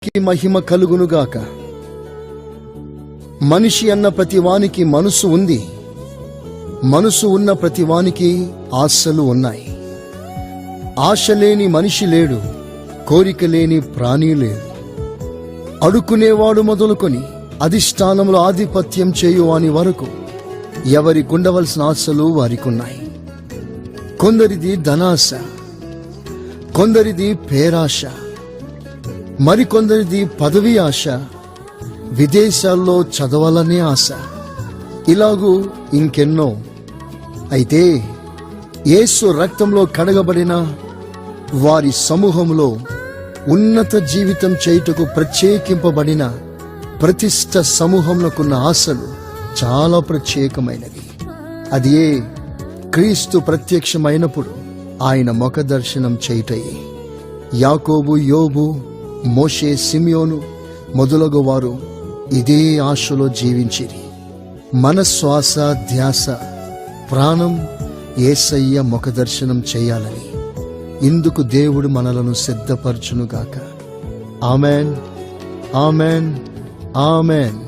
దేవునికి మహిమ కలుగునుగాక. మనిషి అన్న ప్రతివానికి మనసు ఉంది. మనసు ఉన్న ప్రతివానికి ఆశలు ఉన్నాయి. ఆశ లేని మనిషి లేడు, కోరిక లేని ప్రాణి లేడు. అడుక్కునేవాడు మొదలుకొని అధిష్టానంలో ఆధిపత్యం చేయువాని వరకు ఎవరికుండవలసిన ఆశలు వారికున్నాయి. కొందరిది ధనాశ, కొందరిది పేరాశ, మరికొందరిది పదవి ఆశ, విదేశాల్లో చదవాలనే ఆశ, ఇలాగూ ఇంకెన్నో. అయితే యేసు రక్తంలో కడగబడిన వారి సమూహంలో ఉన్నత జీవితం చేయుటకు ప్రత్యేకింపబడిన ప్రతిష్ట సమూహంలోకున్న ఆశలు చాలా ప్రత్యేకమైనవి. అది క్రీస్తు ప్రత్యక్షమైనప్పుడు ఆయన ముఖ దర్శనం చేయుటయే. యాకోబు, యోబు, మోషే, సిమియోను మొదలగు వారు ఇదే ఆశలో జీవించిరి. మన శ్వాస, ధ్యాస, ప్రాణం యేసయ్య ముఖ దర్శనం చేయాలని. ఇందుకు దేవుడు మనలను సిద్ధపరచునుగాక. Amen, amen, amen.